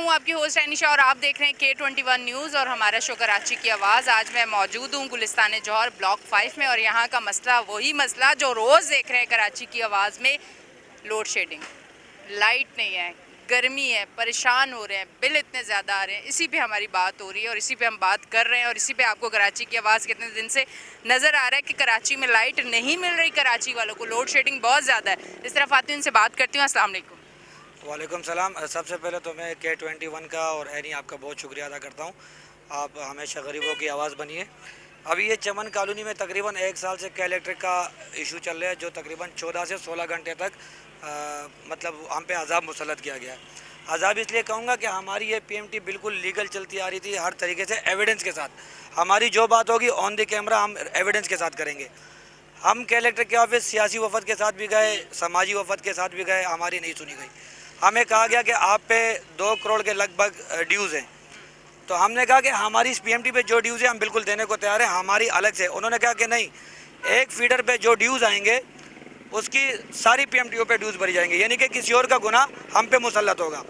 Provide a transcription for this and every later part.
हूं आपकी होस्ट एनिशा और आप देख रहे हैं K21 न्यूज़ और हमारा शो कराची की आवाज़। आज मैं मौजूद हूं गुलिस्तान जौहर ब्लॉक 5 में और यहां का मसला वही मसला जो रोज़ देख रहे हैं कराची की आवाज़ में, लोड शेडिंग। लाइट नहीं है, गर्मी है, परेशान हो रहे हैं, बिल इतने ज़्यादा आ रहे हैं। इसी पे हमारी बात हो रही है और इसी पे हम बात कर रहे हैं और इसी पे आपको कराची की आवाज़ कितने दिन से नज़र आ रहा है कि कराची में लाइट नहीं मिल रही कराची वालों को, लोड शेडिंग बहुत ज़्यादा है। इस तरह खातून से बात करती हूँ। अस्सलाम वालेकुम। वालेकुम सलाम। सबसे पहले तो मैं K21 का और एनी आपका बहुत शुक्रिया अदा करता हूँ। आप हमेशा गरीबों की आवाज़ बनिए। अभी ये चमन कॉलोनी में तकरीबन 1 साल से के इलेक्ट्रिक का इशू चल रहा है, जो तकरीबन 14 से 16 घंटे तक मतलब हम पे अजाब मुसल्लत किया गया है। अजाब इसलिए कहूँगा कि हमारी ये PMT बिल्कुल लीगल चलती आ रही थी, हर तरीके से एविडेंस के साथ। हमारी जो बात होगी ऑन द कैमरा हम एविडेंस के साथ करेंगे। हम के इलेक्ट्रिक के ऑफिस सियासी वफद के साथ भी गए, समाजी वफद के साथ भी गए, हमारी नहीं सुनी गई। हमें कहा गया कि आप पे 2 करोड़ के लगभग ड्यूज़ हैं। तो हमने कहा कि हमारी इस PMT पे जो ड्यूज़ है हम बिल्कुल देने को तैयार हैं, हमारी अलग से। उन्होंने कहा कि नहीं, एक फीडर पे जो ड्यूज़ आएंगे उसकी सारी PMTओ पे ड्यूज़ भरी जाएंगे, यानी कि किसी और का गुनाह हम पे मुसल्लत होगा।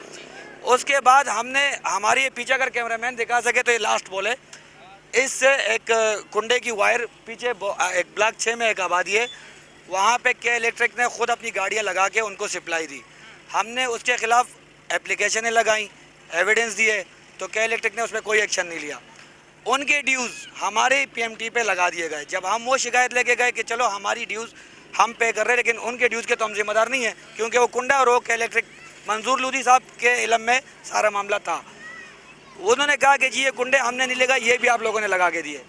उसके बाद हमने हमारी ये पीछे अगर कैमरामैन दिखा सके तो ये लास्ट बोले, इससे एक कुंडे की वायर पीछे एक ब्लॉक 6 में एक आबादी है, वहाँ पे के इलेक्ट्रिक ने ख़ुद अपनी गाड़ियाँ लगा के उनको सप्लाई दी। हमने उसके ख़िलाफ़ एप्लीकेशनें लगाई, एविडेंस दिए, तो के इलेक्ट्रिक ने उस पर कोई एक्शन नहीं लिया। उनके ड्यूज़ हमारे PMT पे लगा दिए गए। जब हम वो शिकायत लेके गए कि चलो हमारी ड्यूज़ हम पे कर रहे हैं, लेकिन उनके ड्यूज़ के तो हम जिम्मेदार नहीं हैं, क्योंकि वो कुंडा और वो के इलेक्ट्रिक मंजूर लोधी साहब के इल्म में सारा मामला था। उन्होंने कहा कि जी ये कुंडे हमने नहीं लगा, ये भी आप लोगों ने लगा के दिए।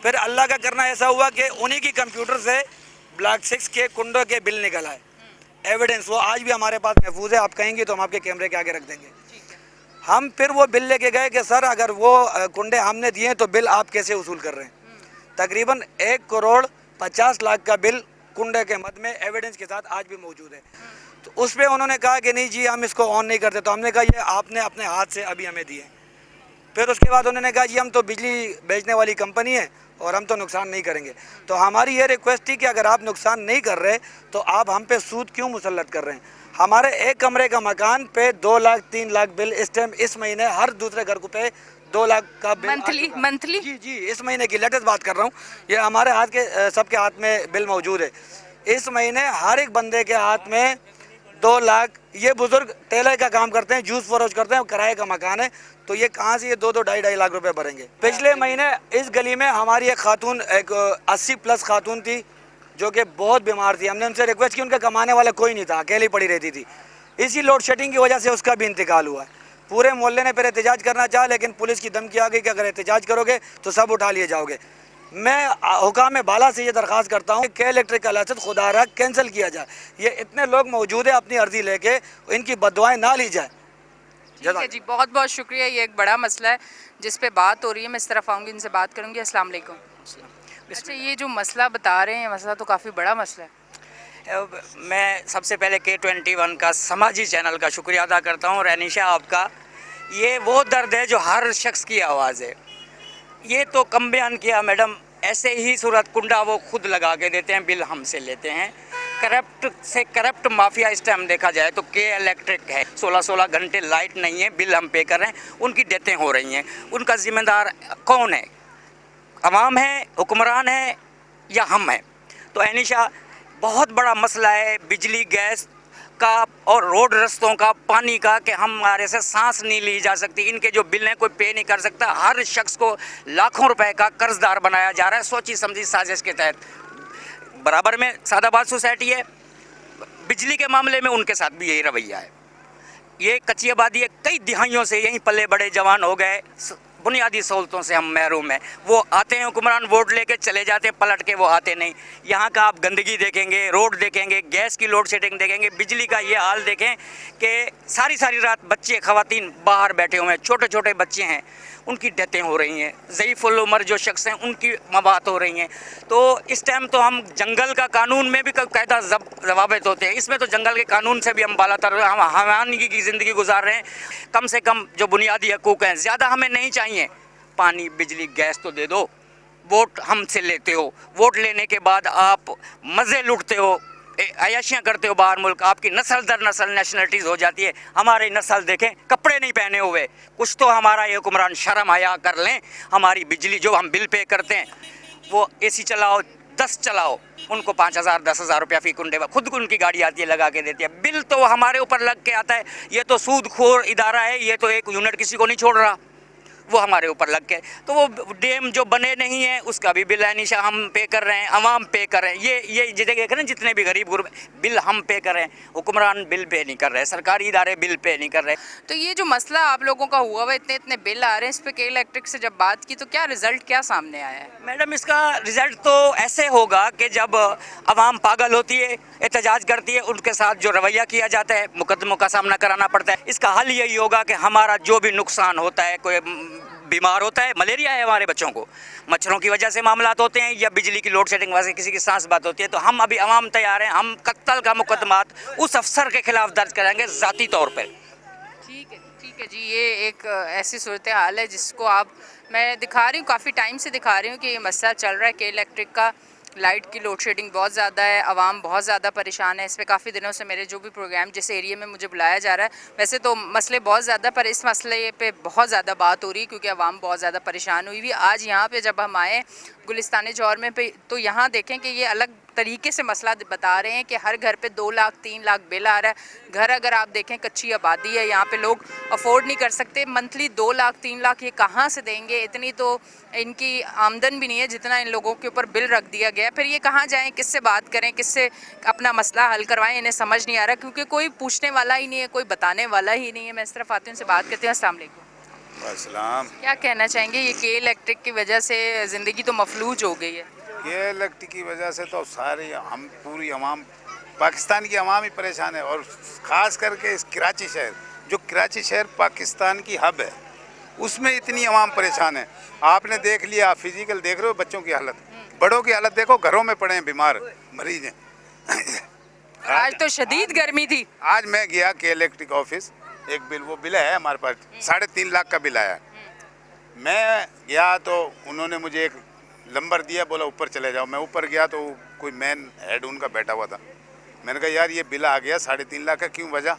फिर अल्लाह का करना ऐसा हुआ कि उन्हीं की कंप्यूटर से ब्लॉक 6 के कुंडों के बिल निकल आए। एविडेंस वो आज भी हमारे पास महफूज है, आप कहेंगे तो हम आपके कैमरे के आगे रख देंगे। हम फिर वो बिल लेके गए कि सर अगर वो कुंडे हमने दिए तो बिल आप कैसे वसूल कर रहे हैं। तकरीबन 1 करोड़ 50 लाख का बिल कुंडे के मद में एविडेंस के साथ आज भी मौजूद है। तो उस पर उन्होंने कहा कि नहीं जी हम इसको ऑन नहीं करते। तो हमने कहा ये आपने अपने हाथ से अभी हमें दिए। फिर उसके बाद उन्होंने कहा जी हम तो बिजली बेचने वाली कंपनी है और हम तो नुकसान नहीं करेंगे। तो हमारी ये रिक्वेस्ट थी कि अगर आप नुकसान नहीं कर रहे तो आप हम पे सूद क्यों मुसल्लत कर रहे हैं। हमारे एक कमरे का मकान पे 2 लाख 3 लाख बिल इस टाइम इस महीने हर दूसरे घर को पे 2 लाख का बिल मंथली जी जी इस महीने की लेटेस्ट बात कर रहा हूँ। ये हमारे हाथ के सबके हाथ में बिल मौजूद है। इस महीने हर एक बंदे के हाथ में 2 लाख। ये बुजुर्ग टेलर का काम करते हैं, जूस फरोश करते हैं, किराए का मकान है, तो ये कहाँ से ये 2-2 ढाई लाख रुपए भरेंगे। पिछले महीने इस गली में हमारी एक खातून, एक 80+ खातून थी जो कि बहुत बीमार थी। हमने उनसे रिक्वेस्ट की, उनका कमाने वाला कोई नहीं था, अकेली पड़ी रहती थी। इसी लोड शेडिंग की वजह से उसका भी इंतकाल हुआ। पूरे मोहल्ले ने फिर एहतजाज करना चाहा, लेकिन पुलिस की धमकी आ गई कि अगर एहतजाज करोगे तो सब उठा लिए जाओगे। मैं हुकाम बाला से ये दरख्वास्त करता हूँ कि इलेक्ट्रिक का लाइसेंस खुदा रहा कैंसिल किया जाए। ये इतने लोग मौजूद है, अपनी अर्जी लेके इनकी बददुआएं ना ली जाए। ठीक है जी, बहुत बहुत शुक्रिया। ये एक बड़ा मसला है जिस पे बात हो रही है। मैं इस तरफ आऊँगी, इनसे बात करूँगी। अस्सलाम वालेकुम। अच्छा, ये जो मसला बता रहे हैं, मसला तो काफ़ी बड़ा मसला है। मैं सबसे पहले K21 का समाजी चैनल का शुक्रिया अदा करता हूँ और एनिशा आपका। ये वो दर्द है जो हर शख्स की आवाज़ है। ये तो कम बयान किया मैडम। ऐसे ही सूरत कुंडा वो खुद लगा के देते हैं, बिल हमसे लेते हैं। करप्ट से करप्ट माफिया इस टाइम देखा जाए तो के इलेक्ट्रिक है। 16-16 घंटे लाइट नहीं है, बिल हम पे कर रहे हैं, उनकी डेथें हो रही हैं। उनका जिम्मेदार कौन है? अवाम है, हुक्मरान है या हम हैं? तो एनिशा बहुत बड़ा मसला है बिजली गैस का और रोड रस्तों का, पानी का, कि हमारे से सांस नहीं ली जा सकती। इनके जो बिल हैं कोई पे नहीं कर सकता। हर शख्स को लाखों रुपए का कर्जदार बनाया जा रहा है सोची समझी साजिश के तहत। बराबर में सादाबाद सोसाइटी है, बिजली के मामले में उनके साथ भी यही रवैया है। ये कच्ची आबादी है, कई दिहाइयों से यहीं पले बड़े जवान हो गए, बुनियादी सहूलतों से हम महरूम हैं। वो आते हैं हुक्मरान, वोट लेके चले जाते हैं, पलट के वो आते नहीं। यहाँ का आप गंदगी देखेंगे, रोड देखेंगे, गैस की लोड शेडिंग देखेंगे, बिजली का ये हाल देखें कि सारी सारी रात बच्चे ख़वातीन बाहर बैठे हुए हैं, छोटे छोटे बच्चे हैं, उनकी डेथें हो रही हैं। ज़ईफ़ुल उमर जो शख्स हैं उनकी मवात हो रही हैं। तो इस टाइम तो हम जंगल का कानून में भी कायदा ज़वाबित होते हैं, इसमें तो जंगल के कानून से भी हम बालातर, हम हवानगी की ज़िंदगी गुजार रहे हैं। कम से कम जो बुनियादी हकूक़ हैं ज़्यादा हमें नहीं चाहिए। पानी बिजली गैस तो दे दो। वोट हमसे लेते हो, वोट लेने के बाद आप मज़े लुटते हो, अयाशियाँ करते हो बाहर मुल्क, आपकी नस्ल दर नस्ल नेशनलिटीज़ हो जाती है। हमारी नस्ल देखें, कपड़े नहीं पहने हुए। कुछ तो हमारा ये हुक्मरान शर्म हया कर लें। हमारी बिजली जो हम बिल पे करते हैं, वो एसी चलाओ 10 चलाओ, उनको 5,000 10,000 रुपया फी कुंडे, खुद को उनकी गाड़ी आती है लगा के देती है। बिल तो हमारे ऊपर लग के आता है। ये तो सूदखोर इदारा है, ये तो एक यूनिट किसी को नहीं छोड़ रहा, वो हमारे ऊपर लग के। तो वो डैम जो बने नहीं है उसका भी बिल है निशा हम पे कर रहे हैं, अवाम पे कर रहे हैं। ये देखें ना, जितने भी गरीब गुरब बिल हम पे कर रहे हैं, हुक्मरान बिल पे नहीं कर रहे, सरकारी इदारे बिल पे नहीं कर रहे। तो ये जो मसला आप लोगों का हुआ हुआ, इतने इतने बिल आ रहे हैं, इस पे के इलेक्ट्रिक से जब बात की तो क्या रिजल्ट क्या सामने आया है? मैडम, इसका रिजल्ट तो ऐसे होगा कि जब अवाम पागल होती है, एहतजाज करती है, उनके साथ जो रवैया किया जाता है, मुकदमों का सामना कराना पड़ता है। इसका हल यही होगा कि हमारा जो भी नुकसान होता है, कोई बीमार होता है, मलेरिया है हमारे बच्चों को, मच्छरों की वजह से मामलात होते हैं, या बिजली की लोड शेडिंग वजह से किसी की सांस बात होती है, तो हम अभी अवाम तैयार हैं, हम कत्ल का मुकदमात उस अफसर के खिलाफ दर्ज करेंगे ज़ाती तौर पर। ठीक है जी। ये एक ऐसी सूरत हाल है जिसको मैं दिखा रही हूँ, काफ़ी टाइम से दिखा रही हूँ कि ये मसला चल रहा है के इलेक्ट्रिक का। लाइट की लोड शेडिंग बहुत ज़्यादा है, आवाम बहुत ज़्यादा परेशान है। इस पर काफ़ी दिनों से मेरे जो भी प्रोग्राम जिस एरिया में मुझे बुलाया जा रहा है, वैसे तो मसले बहुत ज़्यादा, पर इस मसले पे बहुत ज़्यादा बात हो रही है क्योंकि आवाम बहुत ज़्यादा परेशान हुई हुई। आज यहाँ पे जब हम आए गुलिस्तान जौहर में पे, तो यहाँ देखें कि ये अलग तरीके से मसला बता रहे हैं कि हर घर पे 2 लाख 3 लाख बिल आ रहा है। घर अगर आप देखें, कच्ची आबादी है, यहाँ पे लोग अफोर्ड नहीं कर सकते। मंथली 2 लाख 3 लाख ये कहाँ से देंगे? इतनी तो इनकी आमदन भी नहीं है जितना इन लोगों के ऊपर बिल रख दिया गया। फिर ये कहाँ जाएं, किससे बात करें, किससे अपना मसला हल करवाएं? इन्हें समझ नहीं आ रहा क्योंकि कोई पूछने वाला ही नहीं है, कोई बताने वाला ही नहीं है। मैं इस तरफ आती हूँ, उनसे बात करती हूँ। अस्सलाम वालेकुम। अस्सलाम। क्या कहना चाहेंगे? ये के इलेक्ट्रिक की वजह से ज़िंदगी तो मफलूज हो गई है। ये इलेक्ट्रिक की वजह से तो सारी हम पूरी अवाम, पाकिस्तान की अवाम ही परेशान है, और ख़ास करके इस कराची शहर, जो कराची शहर पाकिस्तान की हब है, उसमें इतनी अवाम परेशान है। आपने देख लिया, आप फिजिकल देख रहे हो बच्चों की हालत, बड़ों की हालत देखो, घरों में पड़े हैं, बीमार मरीज हैं। आज तो शदीद गर्मी थी। आज मैं गया के इलेक्ट्रिक ऑफिस, एक बिल, वो बिल है हमारे पास 3.5 लाख का बिल आया। मैं गया तो उन्होंने मुझे एक नंबर दिया, बोला ऊपर चले जाओ। मैं ऊपर गया तो कोई मैन हेड उनका बैठा हुआ था। मैंने कहा यार ये बिल आ गया 3.5 लाख का, क्यों वजह?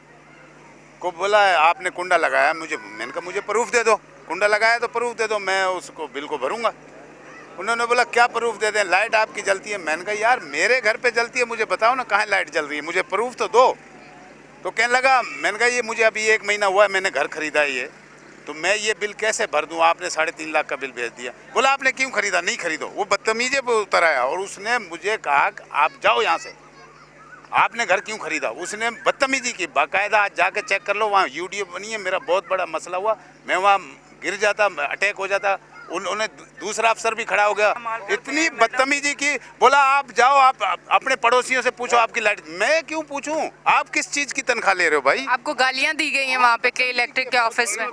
को बोला आपने कुंडा लगाया। मैंने कहा मुझे प्रूफ दे दो, कुंडा लगाया तो प्रूफ दे दो, मैं उसको बिल को भरूंगा। उन्होंने बोला क्या प्रूफ दे दें, लाइट आपकी जलती है। मैंने कहा यार मेरे घर पे जलती है, मुझे बताओ ना कहाँ लाइट जल रही है, मुझे प्रूफ तो दो। तो कहने लगा, मैंने कहा ये मुझे अभी 1 महीना हुआ है, मैंने घर खरीदा है ये, तो मैं ये बिल कैसे भर दूं? आपने 3.5 लाख का बिल भेज दिया। बोला आपने क्यों खरीदा? नहीं खरीदो। वो बदतमीजे पे उतर आया और उसने मुझे कहा आप जाओ यहाँ से, आपने घर क्यों खरीदा? उसने बदतमीजी की, बाकायदा आज जाके चेक कर लो, वहाँ वीडियो बनी है। मेरा बहुत बड़ा मसला हुआ, मैं वहाँ गिर जाता, अटैक हो जाता। उन्होंने दूसरा अफसर भी खड़ा हो गया, इतनी बदतमीजी की। बोला आप जाओ, आप अपने पड़ोसियों से पूछो आपकी लाइट। मैं क्यों पूछूं? आप किस चीज की तनख्वाह ले रहे हो भाई? आपको गालियां दी गई हैं वहाँ पे के इलेक्ट्रिक के ऑफिस में?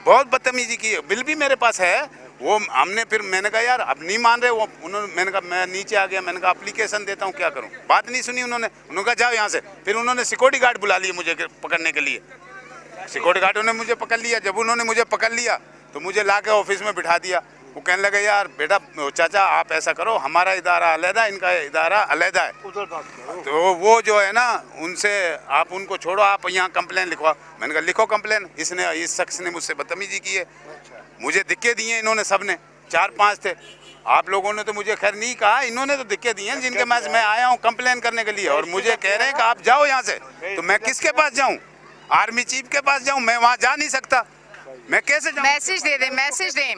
बहुत बदतमीजी की। बिल भी मेरे पास है वो, हमने फिर मैंने कहा यार अब नहीं मान रहे वो, उन्होंने, मैंने कहा मैं नीचे आ गया, मैंने कहा एप्लीकेशन देता हूँ, क्या करूँ? बात नहीं सुनी उन्होंने कहा जाओ यहाँ से। फिर उन्होंने सिक्योरिटी गार्ड बुला लिए मुझे पकड़ने के लिए। सिक्योरिटी गार्ड ने मुझे पकड़ लिया। जब उन्होंने मुझे पकड़ लिया तो मुझे ला के ऑफिस में बिठा दिया। वो कहने लगे यार बेटा, चाचा आप ऐसा करो, हमारा इदारा अलहदा, इनका इदारा अलहदा है, तो वो जो है ना उनसे आप उनको छोड़ो, आप यहाँ कंप्लेन लिखवाओ। मैंने कहा लिखो कंप्लेन। इस शख्स ने मुझसे बदतमीजी की है, मुझे दिक्कत दी हैं इन्होंने, सब ने 4-5 थे। आप लोगों ने तो मुझे खैर नहीं कहा, इन्होंने तो दिक्कत दी हैं जिनके पास मैं आया हूँ कंप्लेन करने के लिए, और मुझे कह रहे हैं कि आप जाओ यहाँ से। तो मैं किसके पास जाऊँ? आर्मी चीफ के पास जाऊँ? मैं वहाँ जा नहीं सकता, मैं कैसे जाऊँ? मैसेज दे दें, मैसेज दें।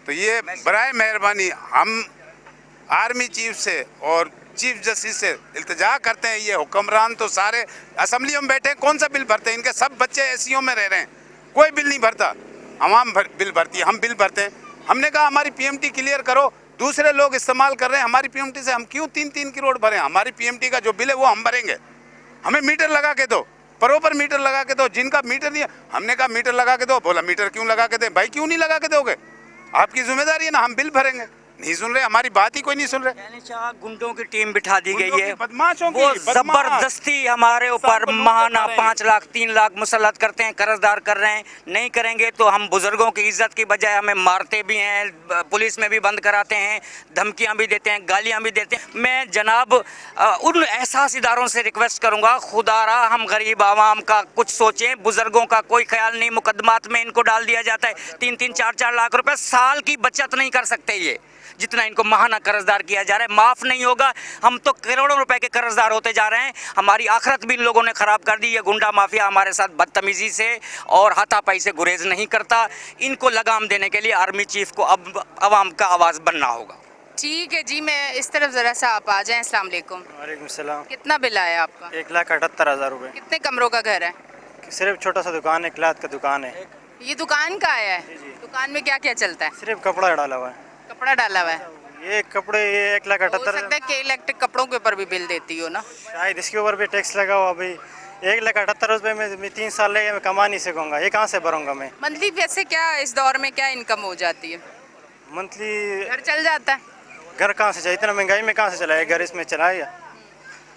तो ये बराए मेहरबानी हम आर्मी चीफ से और चीफ जस्टिस से इल्तिजा करते हैं। ये हुक्मरान तो सारे असम्बलियों में बैठे, कौन सा बिल भरते हैं? इनके सब बच्चे एसीओ में रह रहे हैं, कोई बिल नहीं भरता। अवाम बिल भरती है, हम बिल भरते हैं। हमने कहा हमारी पीएमटी क्लियर करो, दूसरे लोग इस्तेमाल कर रहे हैं हमारी पीएमटी से, हम क्यों 3-3 करोड़ भरें? हमारी पीएमटी का जो बिल है वो हम भरेंगे, हमें मीटर लगा के दो, प्रॉपर मीटर लगा के दो। जिनका मीटर नहीं है, हमने कहा मीटर लगा के दो। बोला मीटर क्यों लगा के दे? भाई क्यों नहीं लगा के दोगे? आपकी जिम्मेदारी है ना, हम बिल भरेंगे। नहीं सुन रहे, हमारी बात ही कोई नहीं सुन रहे। यानी चाह गुंडों की टीम बिठा दी गई है, बदमाशों की, वो बदमाश। जबरदस्ती हमारे ऊपर सबको लूट महाना कर 5 लाख 3 लाख मुसल्लत करते हैं, कर्जदार कर रहे हैं। नहीं करेंगे तो हम बुजुर्गों की इज्जत की बजाय हमें मारते भी हैं, पुलिस में भी बंद कराते हैं, धमकियां भी देते हैं, गालियां भी देते हैं। मैं जनाब उन एहसास इदारों से रिक्वेस्ट करूंगा, खुदारा हम गरीब आवाम का कुछ सोचें। बुजुर्गों का कोई ख्याल नहीं, मुकदमात में इनको डाल दिया जाता है। 3-3 4-4 लाख रुपए साल की बचत नहीं कर सकते ये, जितना इनको महाना कर्जदार किया जा रहा है। माफ़ नहीं होगा, हम तो करोड़ों रुपए के कर्जदार होते जा रहे हैं। हमारी आखिरत भी इन लोगों ने ख़राब कर दी। ये गुंडा माफिया हमारे साथ बदतमीज़ी से और हाथापाई से गुरेज नहीं करता। इनको लगाम देने के लिए आर्मी चीफ को अब आवाम का आवाज़ बनना होगा। ठीक है जी, मैं इस तरफ ज़रा सा आप आ जाएं। अस्सलाम वालेकुम। वालेकुम सलाम। कितना बिल आया आपका? 1,78,000 रुपये। कितने कमरों का घर है? सिर्फ छोटा सा दुकान है, क्लॉथ का दुकान है। ये दुकान का आया है? जी। दुकान में क्या क्या चलता है? सिर्फ कपड़ा डाला हुआ है। कपड़ा डाला हुआ है। ये कपड़े ये हो 1,78,000 सकता है कि इलेक्ट्रिक कपड़ों के ऊपर भी बिल देती हो ना? शायद इसके ऊपर भी टैक्स लगा हुआ। अभी 1,78,000 रुपये में मैं 3 साल लगे, मैं कमा नहीं सकूँगा। ये कहाँ से भरूँगा मैं? मंथली वैसे क्या इस दौर में क्या इनकम हो जाती है? मंथली घर चल जाता है? घर कहाँ से चलाए? इतना महंगाई में कहाँ से चलाए घर? इसमें चलाए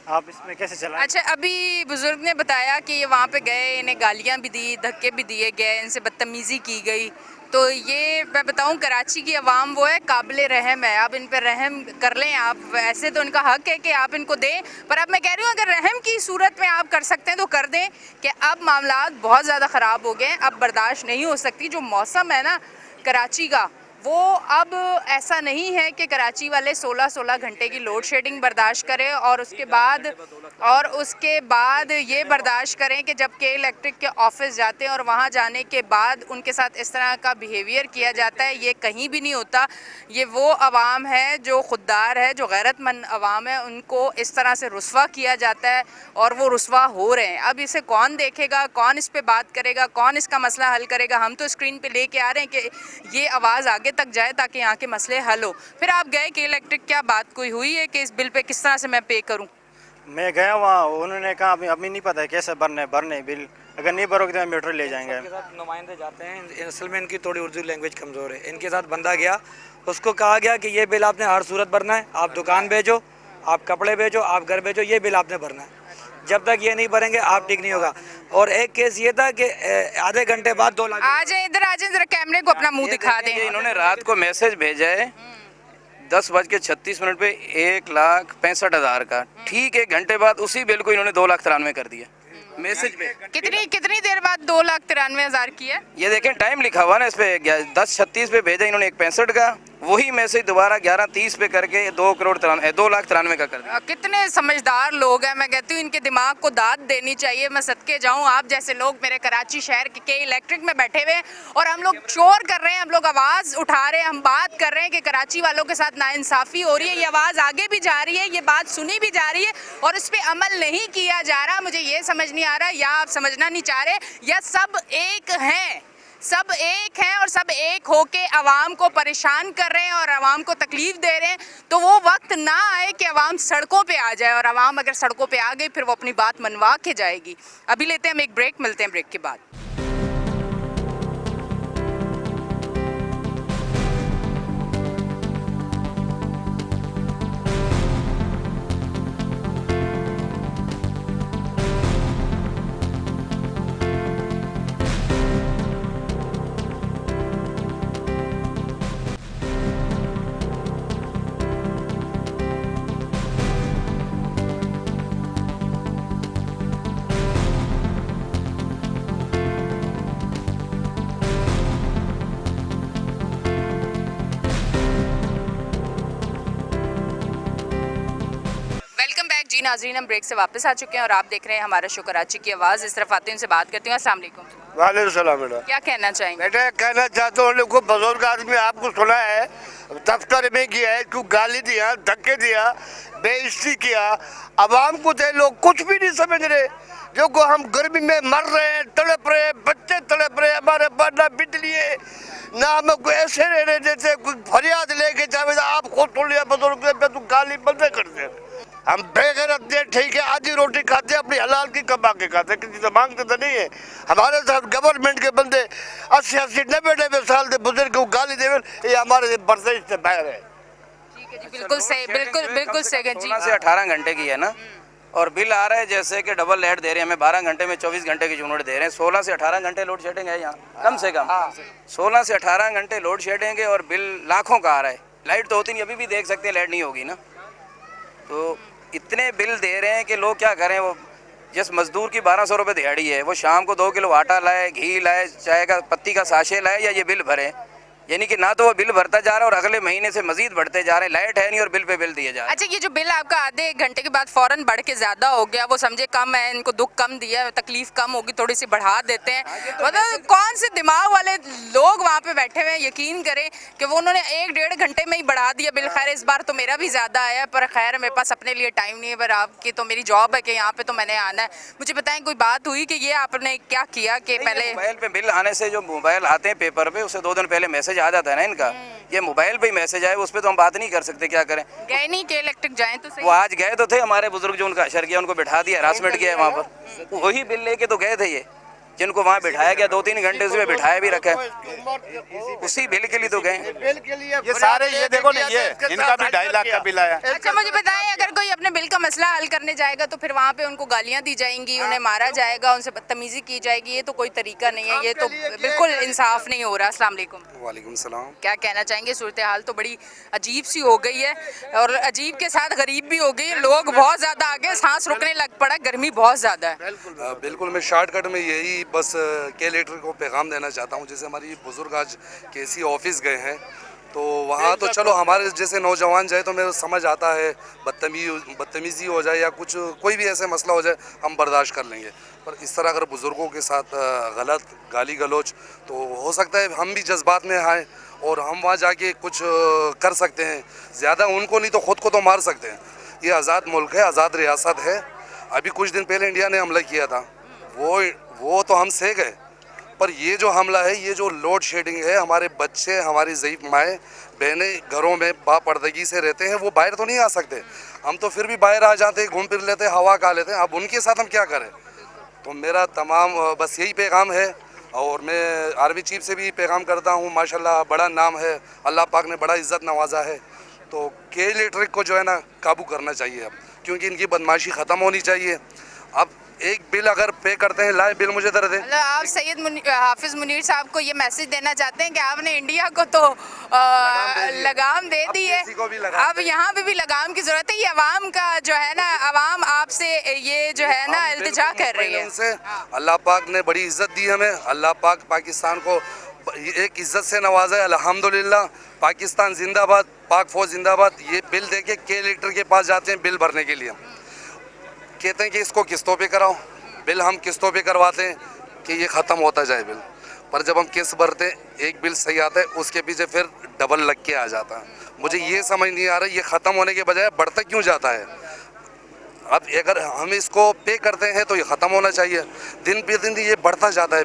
आप, इसमें कैसे चलाए? अच्छा, अभी बुजुर्ग ने बताया कि ये वहाँ पे गए, इन्हें गालियाँ भी दी, धक्के भी दिए गए, इनसे बदतमीज़ी की गई। तो ये मैं बताऊँ, कराची की आवाम वो है, काबिल रहम है। आप इन पर रहम कर लें आप। वैसे तो इनका हक है कि आप इनको दें, पर अब मैं कह रही हूँ अगर रहम की सूरत में आप कर सकते हैं तो कर दें कि अब मामलात बहुत ज़्यादा ख़राब हो गए हैं। अब बर्दाश्त नहीं हो सकती। जो मौसम है ना कराची का, वो अब ऐसा नहीं है कि कराची वाले 16-16 घंटे की लोड शेडिंग बर्दाश्त करें और उसके बाद ये बर्दाश्त करें कि जब के इलेक्ट्रिक के ऑफिस जाते हैं और वहाँ जाने के बाद उनके साथ इस तरह का बिहेवियर किया जाता है। ये कहीं भी नहीं होता। ये वो अवाम है जो खुददार है, जो गैरतमंद अवाम है, उनको इस तरह से रुस्वा किया जाता है और वो रुस्वा हो रहे हैं। अब इसे कौन देखेगा, कौन इस पर बात करेगा, कौन इसका मसला हल करेगा? हम तो स्क्रीन पर लेके आ रहे हैं कि ये आवाज़ आगे तक जाए ताकि यहाँ के मसले हल हो। फिर आप गए कि इलेक्ट्रिक, क्या बात कोई हुई है कि इस बिल पे किस तरह से मैं पे करूँ? मैं गया वहाँ, उन्होंने कहा अभी नहीं पता है कैसे भरने बिल। अगर नहीं भरोगे तो मीटर ले जाएंगे। इनके साथ नुमाइंदे जाते हैं, असल में इनकी थोड़ी उर्दू लैंग्वेज कमज़ोर है। इनके साथ बंदा गया, उसको कहा गया कि ये बिल आपने हर सूरत भरना है। आप दुकान भेजो, आप कपड़े भेजो, आप घर भेजो, ये बिल आपने भरना है। जब तक ये नहीं भरेंगे आप ठीक नहीं होगा। और एक केस ये था कि आधे घंटे बाद 2 लाख। आ जाए इधर, आ जाए जरा, कैमरे को अपना मुंह दिखा दें। इन्होंने रात को मैसेज भेजा है 10:36 पे 1,65,000 का। ठीक 1 घंटे बाद उसी बिल को इन्होंने 2,93,000 कर दिया मैसेज पे। कितनी देर बाद 2,93,000 की है? ये देखें टाइम लिखा हुआ ना इस पे, 10:36 पे भेजा इन्होंने 1,65 का। वही मैसेज दोबारा 11:30 पे करके 2,93,000 का कर दिया। कितने समझदार लोग हैं। मैं कहती हूँ इनके दिमाग को दाद देनी चाहिए। मैं सदके जाऊँ, आप जैसे लोग मेरे कराची शहर के इलेक्ट्रिक में बैठे हुए हैं और हम लोग शोर कर रहे हैं, हम लोग आवाज़ उठा रहे हैं, हम बात कर रहे हैं कि कराची वालों के साथ नाइंसाफ़ी हो रही है। ये आवाज़ आगे भी जा रही है, ये बात सुनी भी जा रही है और इस पर अमल नहीं किया जा रहा। मुझे ये समझ नहीं आ रहा, या आप समझना नहीं चाह रहे या सब एक हैं। सब एक हैं और सब एक होके आवाम को परेशान कर रहे हैं और आवाम को तकलीफ़ दे रहे हैं। तो वो वक्त ना आए कि आवाम सड़कों पे आ जाए, और आवाम अगर सड़कों पे आ गई फिर वो अपनी बात मनवा के जाएगी। अभी लेते हैं हम एक ब्रेक, मिलते हैं ब्रेक के बाद। जी नाजरीन, हम ब्रेक से वापस आ चुके हैं और आप देख रहे हैं हमारा शो कराची की आवाज़। इस तरफ आते हैं, उनसे बात करती हूँ। अस्सलाम वालेकुम। वालेकुम सलाम बेटा। क्या कहना चाहेंगे? बेटा कहना चाहता हूँ, देखो बुजुर्ग आदमी आपको सुना है, दफ्तर में गया है, क्यों गाली दिया, धक्के दिया, बेइज्जती किया। आवाम को तो लोग कुछ भी नहीं समझ रहे। जो को हम गर्मी में मर रहे हैं, तड़प रहे हैं, बच्चे तड़प रहे हैं, हमारे पास ना बिजली है ना हमको ऐसे रहने देते। कुछ फरियाद लेके जावे आप खुद सुन लिया बुजुर्ग पे तो गाली बंद कर दे। हम बेगैरत दे, ठीक है, आधी रोटी खाते अपनी हलाल की कमा के खाते, किसी से मांगते तो नहीं है। हमारे साथ गवर्नमेंट के बंदे 80-80, 90-90 साल के बुजुर्ग को गाली देवे, ये हमारे बर्दाश्त से बाहर है। है जी, बिल्कुल सही, बिल्कुल सही जी। 16 से 18 घंटे की है ना, और बिल आ रहा है जैसे कि डबल लाइट दे रहे हैं हमें, 12 घंटे में 24 घंटे की यूनिट दे रहे हैं। 16 से 18 घंटे लोड शेडिंग है यहाँ कम से कम। 16 से 18 घंटे लोड शेडिंग है और बिल लाखों का आ रहा है। लाइट तो होती नहीं, अभी भी देख सकते हैं लाइट नहीं होगी ना, तो इतने बिल दे रहे हैं कि लोग क्या करें। वो जिस मजदूर की 1200 रुपये दिहाड़ी है, वो शाम को 2 किलो आटा लाए, घी लाए, चाय का पत्ती का साशे लाए, या ये बिल भरे। यानी कि ना तो वो बिल भरता जा रहा है और अगले महीने से मजीद बढ़ते जा रहे हैं। लाइट है नहीं और बिल पे बिल दिए जा रहे हैं। अच्छा, ये जो बिल आपका आधे एक घंटे के बाद फौरन बढ़ के ज्यादा हो गया, वो समझे कम है, इनको दुख कम दिया, तकलीफ कम होगी, थोड़ी सी बढ़ा देते हैं, मतलब कौन से दिमाग वाले लोग वहाँ पे बैठे हुए हैं। यकीन करें कि वो उन्होंने 1-1.5 घंटे में ही बढ़ा दिया बिल। खैर इस बार तो मेरा भी ज्यादा आया, पर खैर मेरे पास अपने लिए टाइम नहीं है, पर आपकी तो मेरी जॉब है कि यहाँ पे तो मैंने आना है। मुझे बताएं, कोई बात हुई कि ये आपने क्या किया कि पहले मोबाइल पे बिल आने से, जो मोबाइल आते हैं पेपर पे, उससे 2 दिन पहले मैसेज आ जाता है ना इनका। ये मोबाइल पे ही मैसेज आए, उस पर तो हम बात नहीं कर सकते, क्या करें। गए नहीं कि इलेक्ट्रिक जाएं तो सही। वो आज गए तो थे, हमारे बुजुर्ग जो उनका अशर किया, उनको बिठा दिया, हरासमेंट किया है वहाँ पर। वही बिल लेके तो गए थे ये, जिनको वहाँ बिठाया गया 2-3 घंटे उसमें बिठाया भी रखा है, उसी बिल के लिए तो गए। ये सारे ये देखो ना, ये इनका भी 2.5 लाख का बिल आया। अच्छा, मुझे बताएं, अगर कोई अपने बिल का मसला हल करने जाएगा तो फिर वहाँ पे उनको गालियाँ दी जाएंगी, उन्हें मारा जाएगा, उनसे बदतमीजी की जाएगी, ये तो कोई तरीका नहीं है, ये तो बिल्कुल इंसाफ नहीं हो रहा। अस्सलाम वालेकुम। वालेकुम सलाम। क्या कहना चाहेंगे? सूरत हाल तो बड़ी अजीब सी हो गई है, और अजीब के साथ गरीब भी हो गई है। लोग बहुत ज़्यादा आगे, सांस रुकने लग पड़ा, गर्मी बहुत ज़्यादा है। बिल्कुल, मैं शॉर्टकट में यही बस के लीडर को पैगाम देना चाहता हूँ। जैसे हमारी बुजुर्ग आज केसी ऑफिस गए हैं, तो वहाँ तो चलो हमारे जैसे नौजवान जाए तो मेरे समझ आता है, बदतमीज़ी हो जाए या कुछ कोई भी ऐसे मसला हो जाए हम बर्दाश्त कर लेंगे। पर इस तरह अगर बुज़ुर्गों के साथ गलत गाली गलौच, तो हो सकता है हम भी जज्बात में आए और हम वहाँ जाके कुछ कर सकते हैं। ज़्यादा उनको नहीं तो ख़ुद को तो मार सकते हैं। ये आज़ाद मुल्क है, आज़ाद रियासत है। अभी कुछ दिन पहले इंडिया ने हमला किया था, वो तो हम सह गए, पर ये जो हमला है, ये जो लोड शेडिंग है, हमारे बच्चे, हमारी ज़ईफ़ माएँ बहनें घरों में बापर्दगी से रहते हैं, वो बाहर तो नहीं आ सकते। हम तो फिर भी बाहर आ जाते हैं, घूम फिर लेते हैं, हवा खा लेते हैं। अब उनके साथ हम क्या करें? तो मेरा तमाम बस यही पैगाम है, और मैं आर्मी चीफ से भी पैगाम करता हूँ। माशाल्लाह बड़ा नाम है, अल्लाह पाक ने बड़ा इज़्ज़त नवाजा है, तो के इलेक्ट्रिक को जो है ना काबू करना चाहिए अब, क्योंकि इनकी बदमाशी ख़त्म होनी चाहिए। अब एक बिल अगर पे करते हैं, लाए बिल मुझे दे दे। आप सैयद हाफिज़ मुनीर साहब को ये मैसेज देना चाहते हैं कि आपने इंडिया को तो लगाम दे दी है, अब यहाँ पे भी लगाम की ज़रूरत है। ये अवाम का जो है ना, अवाम आपसे ये जो है ना इल्तिजा कर रही है। उनसे अल्लाह पाक ने बड़ी इज़्ज़त दी हमें, अल्लाह पाक पाकिस्तान को एक इज़्ज़त से नवाजा है, अल्हम्दुलिल्लाह। पाकिस्तान जिंदाबाद, पाक फौज जिंदाबाद। ये बिल दे के इलेक्टर के पास जाते हैं बिल भरने के लिए, कहते हैं कि इसको किस्तों पे कराओ। बिल हम किस्तों पे करवाते हैं कि ये ख़त्म होता जाए बिल, पर जब हम किस्त भरते हैं एक बिल सही आता है, उसके पीछे फिर डबल लग के आ जाता है। मुझे ये समझ नहीं आ रहा ये ख़त्म होने के बजाय बढ़ता क्यों जाता है। अब अगर हम इसको पे करते हैं तो ये ख़त्म होना चाहिए, दिन पे दिन ये बढ़ता जाता है,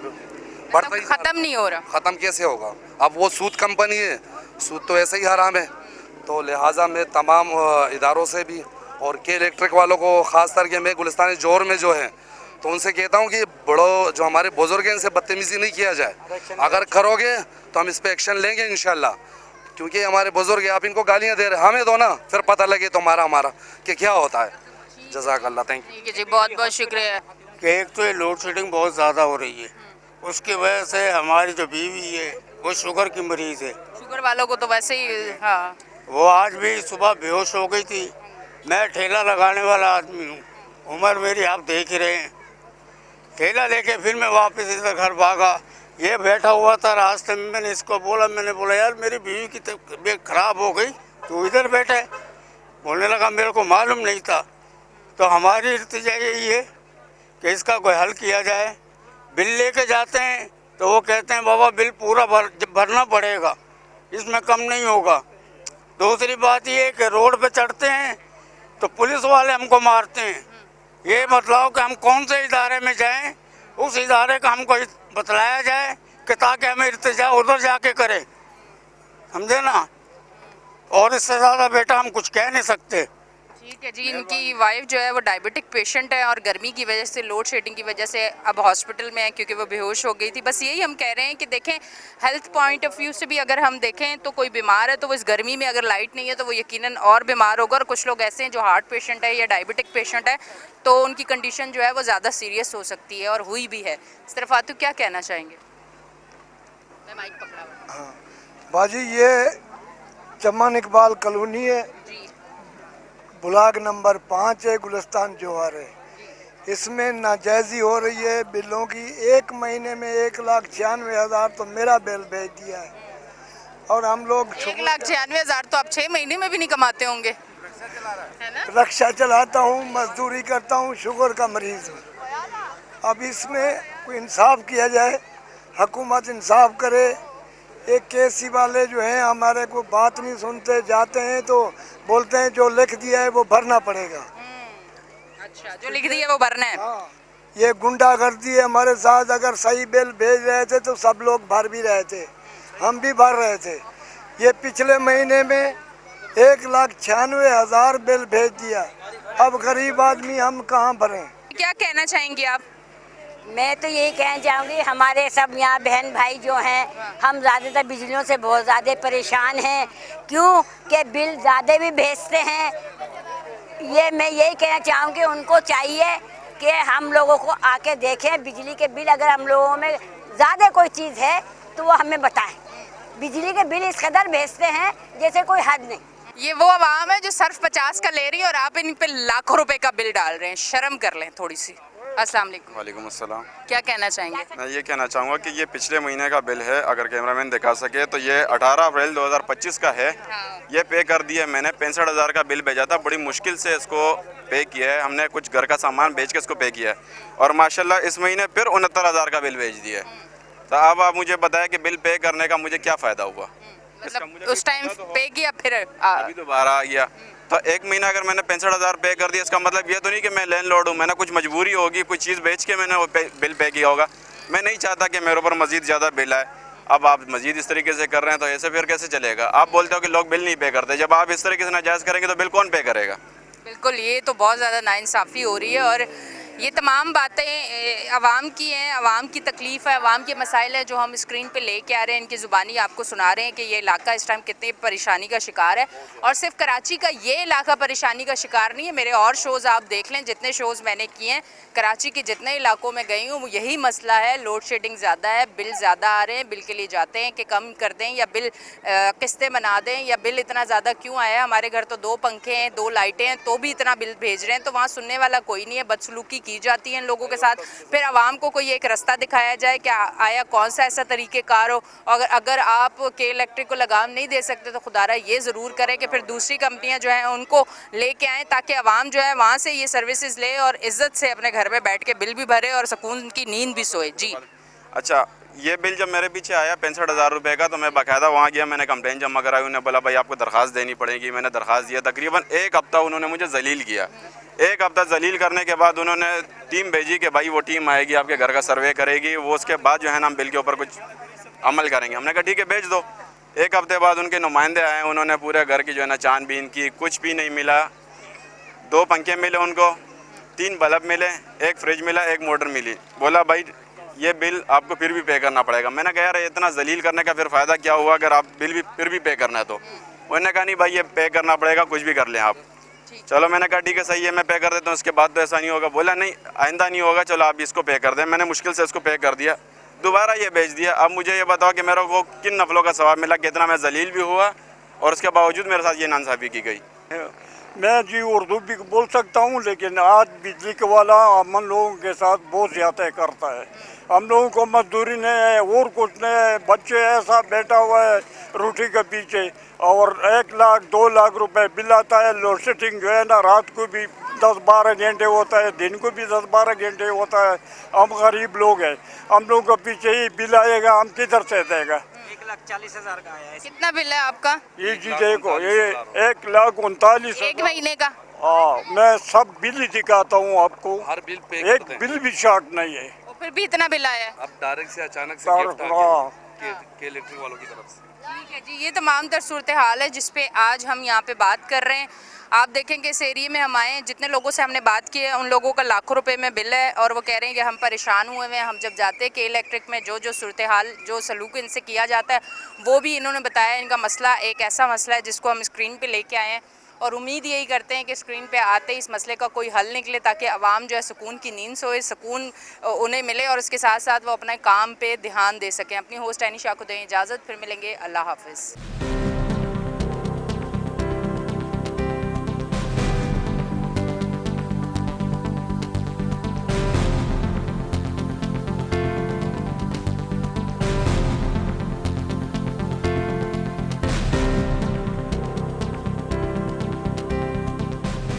बढ़ता ही ख़त्म नहीं हो रहा। ख़त्म कैसे होगा? अब वो सूद कंपनी है, सूद तो ऐसे ही हराम है। तो लिहाजा मैं तमाम इदारों से भी और के इलेक्ट्रिक वालों को ख़ास करके मैं गुलिस्तान जोर में जो है तो उनसे कहता हूँ कि बड़ो जो हमारे बुजुर्ग हैं इनसे बदतमीज़ी नहीं किया जाए। अगर करोगे तो हम इस पर एक्शन लेंगे इंशाल्लाह, क्योंकि हमारे बुजुर्ग हैं, आप इनको गालियाँ दे रहे हैं, हमें दो ना, फिर पता लगे तुम्हारा हमारा कि क्या होता है। जज़ाकल्लाह, थैंक यू। ठीक है जी, बहुत बहुत शुक्रिया। कि एक तो ये लोड शेडिंग बहुत ज़्यादा हो रही है, उसकी वजह से हमारी जो बीवी है वो शुगर की मरीज़ है। शुगर वालों को तो वैसे ही, हाँ, वो आज भी सुबह बेहोश हो गई थी। मैं ठेला लगाने वाला आदमी हूँ, उम्र मेरी आप देख ही रहे हैं। ठेला लेके फिर मैं वापस इधर घर भागा, ये बैठा हुआ था रास्ते में। मैंने इसको बोला, मैंने बोला यार मेरी बीवी की तबीयत ख़राब हो गई, तो इधर बैठे। बोलने लगा मेरे को मालूम नहीं था। तो हमारी इल्तिजा यही है कि इसका कोई हल किया जाए। बिल लेके जाते हैं तो वो कहते हैं बाबा बिल पूरा भरना पड़ेगा, इसमें कम नहीं होगा। दूसरी बात ये है कि रोड पे चढ़ते हैं तो पुलिस वाले हमको मारते हैं। ये मतलब कि हम कौन से इदारे में जाएं, उस इदारे का हमको बतलाया जाए कि ताकि हमें इल्तिजा उधर जाके करें, समझे ना। और इससे ज़्यादा बेटा हम कुछ कह नहीं सकते। ठीक है जी। इनकी वाइफ जो है वो डायबिटिक पेशेंट है और गर्मी की वजह से, लोड शेडिंग की वजह से अब हॉस्पिटल में है क्योंकि वो बेहोश हो गई थी। बस यही हम कह रहे हैं कि देखें, हेल्थ पॉइंट ऑफ व्यू से भी अगर हम देखें तो कोई बीमार है तो वो इस गर्मी में अगर लाइट नहीं है तो वो यकीनन और बीमार होगा। और कुछ लोग ऐसे हैं जो हार्ट पेशेंट है या डायबिटिक पेशेंट है तो उनकी कंडीशन जो है वो ज़्यादा सीरियस हो सकती है और हुई भी है। इस तरफ आतू क्या कहना चाहेंगे? मैं माइक पकड़ा हुआ हूं। बाजी ये चमन इकबाल कॉलोनी है, ब्लॉक नंबर 5 है, गुलिस्तान जौहर है। इसमें नाजायजी हो रही है बिलों की। 1 महीने में 1,96,000 तो मेरा बिल भेज दिया है और हम लोग 1,96,000 तो आप 6 महीने में भी नहीं कमाते होंगे, है ना? रक्षा चलाता हूँ, मजदूरी करता हूँ, शुगर का मरीज हूँ। अब इसमें कोई इंसाफ किया जाए, हुकूमत इंसाफ करे। एक केसी वाले जो हैं हमारे को बात नहीं सुनते, जाते हैं तो बोलते हैं जो लिख दिया है वो भरना पड़ेगा। अच्छा, जो लिख दिया है वो भरना है। हाँ, ये गुंडागर्दी है हमारे साथ। अगर सही बिल भेज रहे थे तो सब लोग भर भी रहे थे, हम भी भर रहे थे। ये पिछले महीने में 1,96,000 बिल भेज दिया। अब गरीब आदमी हम कहाँ भरें? क्या कहना चाहेंगे आप? मैं तो यही कहना चाहूँगी, हमारे सब यहाँ बहन भाई जो हैं, हम ज़्यादातर बिजलियों से बहुत ज़्यादा परेशान हैं। क्यों कि बिल ज़्यादा भी भेजते हैं। ये मैं यही कहना चाहूँगी, उनको चाहिए कि हम लोगों को आके देखें बिजली के बिल। अगर हम लोगों में ज़्यादा कोई चीज़ है तो वो हमें बताएं। बिजली के बिल इस कदर भेजते हैं जैसे कोई हद नहीं। ये वो आवाम है जो सिर्फ 50 का ले रही है और आप इन पे लाखों रुपए का बिल डाल रहे हैं। शर्म कर लें थोड़ी सी। अस्सलाम वालेकुम। वालेकुम अस्सलाम। क्या कहना चाहेंगे? मैं ये कहना चाहूँगा कि ये पिछले महीने का बिल है, अगर कैमरामैन दिखा सके तो ये 18 अप्रैल 2025 का है। ये पे कर दिया मैंने। 65,000 का बिल भेजा था, बड़ी मुश्किल से इसको पे किया है हमने। कुछ घर का सामान बेच के इसको पे किया है और माशाल्लाह इस महीने फिर 69,000 का बिल भेज दिया है। तो अब आप मुझे बताएं कि बिल पे करने का मुझे क्या फ़ायदा हुआ? मतलब उस टाइम पे किया फिर अभी दोबारा आ गया। तो 1 महीना अगर मैंने 65,000 पे कर दिया, इसका मतलब ये तो नहीं कि मैं लैंडलॉर्ड हूँ। मैंने कुछ मजबूरी होगी, कुछ चीज़ बेच के मैंने वो बिल पे किया होगा। मैं नहीं चाहता कि मेरे ऊपर मज़ीद ज़्यादा बिल आए। अब आप मज़ीद इस तरीके से कर रहे हैं तो ऐसे फिर कैसे चलेगा? आप बोलते हो कि लोग बिल नहीं पे करते, जब आप इस तरीके से नाजायज़ करेंगे तो बिल कौन पे करेगा? बिल्कुल, ये तो बहुत ज़्यादा नाइंसाफ़ी हो रही है और ये तमाम बातें आवाम की हैं, आवाम की तकलीफ़ है, आवाम के मसाइल हैं जो हम स्क्रीन पे लेके आ रहे हैं। इनकी ज़ुबानी आपको सुना रहे हैं कि ये इलाका इस टाइम कितनी परेशानी का शिकार है। और सिर्फ कराची का ये इलाका परेशानी का शिकार नहीं है। मेरे और शोज़ आप देख लें, जितने शोज़ मैंने किए हैं कराची के जितने इलाकों में गई हूँ, यही मसला है। लोड शेडिंग ज़्यादा है, बिल ज़्यादा आ रहे हैं। बिल के लिए जाते हैं कि कम कर दें या बिल किस्तें बना दें, या बिल इतना ज़्यादा क्यों आया? हमारे घर तो 2 पंखे हैं, 2 लाइटें हैं, तो भी इतना बिल भेज रहे हैं। तो वहाँ सुनने वाला कोई नहीं है, बदसलूकी की जाती है इन लोगों के साथ। फिर आवाम को कोई एक रास्ता दिखाया जाए कि आया कौन सा ऐसा तरीक़ेकार हो। अगर आप के इलेक्ट्रिक को लगाम नहीं दे सकते तो खुदारा ये ज़रूर करें कि फिर दूसरी कंपनियां जो हैं उनको लेके आएँ, ताकि आवाम जो है वहाँ से ये सर्विसेज ले और इज़्ज़त से अपने घर में बैठ के बिल भी भरे और सुकून की नींद भी सोए। जी अच्छा, ये बिल जब मेरे पीछे आया 65,000 रुपये का, तो मैं बाकायदा वहाँ गया, मैंने कंप्लेन जमा कराई। उन्होंने बोला भाई आपको दरख्वास्त देनी पड़ेगी। मैंने दरख्वास्त दिया। तकरीबन 1 हफ़्ता उन्होंने मुझे जलील किया। 1 हफ़्ता जलील करने के बाद उन्होंने टीम भेजी कि भाई वो टीम आएगी, आपके घर का सर्वे करेगी, वो उसके बाद जो है ना हम बिल के ऊपर कुछ अमल करेंगे। हमने कहा ठीक है भेज दो। 1 हफ़्ते बाद उनके नुमाइंदे आए, उन्होंने पूरे घर की जो है ना छानबीन की, कुछ भी नहीं मिला। 2 पंखे मिले उनको, 3 बल्ब मिले, 1 फ्रिज मिला, 1 मोटर मिली। बोला भाई ये बिल आपको फिर भी पे करना पड़ेगा। मैंने कहा यार इतना जलील करने का फिर फ़ायदा क्या हुआ अगर आप बिल भी फिर भी पे करना है तो? उन्होंने कहा नहीं भाई ये पे करना पड़ेगा, कुछ भी कर लें आप। चलो मैंने कहा ठीक है सही है, मैं पे कर देता हूँ, उसके बाद तो ऐसा नहीं होगा। बोला नहीं आइंदा नहीं होगा, चलो आप इसको पे कर दें। मैंने मुश्किल से इसको पे कर दिया, दोबारा ये भेज दिया। अब मुझे ये बताओ कि मेरे को किन नफलों का सवाब मिला, कितना मैं जलील भी हुआ और उसके बावजूद मेरे साथ ये नाइंसाफ़ी की गई। मैं जी उर्दू भी बोल सकता हूँ, लेकिन आज बिजली के वाला हम लोगों के साथ बहुत ज़्यादा करता है। हम लोगों को मजदूरी नहीं है और कुछ नहीं है। बच्चे ऐसा बैठा हुआ है रोटी के पीछे और 1 लाख 2 लाख रुपए बिल आता है। लोड शेडिंग जो है ना रात को भी 10-12 घंटे होता है, दिन को भी 10-12 घंटे होता है। हम गरीब लोग हैं, हम लोगों के पीछे ही बिल आएगा, हम किधर से देगा? 1,40,000 का आया है। कितना बिल है आपका? ये जी देखो ये 1,39,000 एक महीने का। हाँ, मैं सब बिल ही दिखाता हूँ आपको। हर बिल पे एक बिल भी शॉर्ट नहीं है। फिर भी इतना बिल आया है। अब डायरेक्ट से अचानक से गिफ्ट आ गया। के इलेक्ट्रिक वालों की तरफ से। ठीक है जी, ये तमाम तर सूरत हाल है जिस पे आज हम यहाँ पे बात कर रहे हैं। आप देखेंगे इस एरिए में हम आए हैं, जितने लोगों से हमने बात की है उन लोगों का लाखों रुपए में बिल है और वो कह रहे हैं कि हम परेशान हुए हैं। हम जब जाते हैं कि इलेक्ट्रिक में जो सूरत हाल जो सलूक इनसे किया जाता है वो भी इन्होंने बताया। इनका मसला एक ऐसा मसला है जिसको हम स्क्रीन पे लेके आए हैं और उम्मीद यही करते हैं कि स्क्रीन पे आते ही इस मसले का कोई हल निकले ताकि आवाम जो है सुकून की नींद सोए, सुकून उन्हें मिले और उसके साथ साथ वो अपने काम पे ध्यान दे सकें। अपनी होस्ट एनी शाह को दें इजाज़त, फिर मिलेंगे, अल्लाह हाफिज़।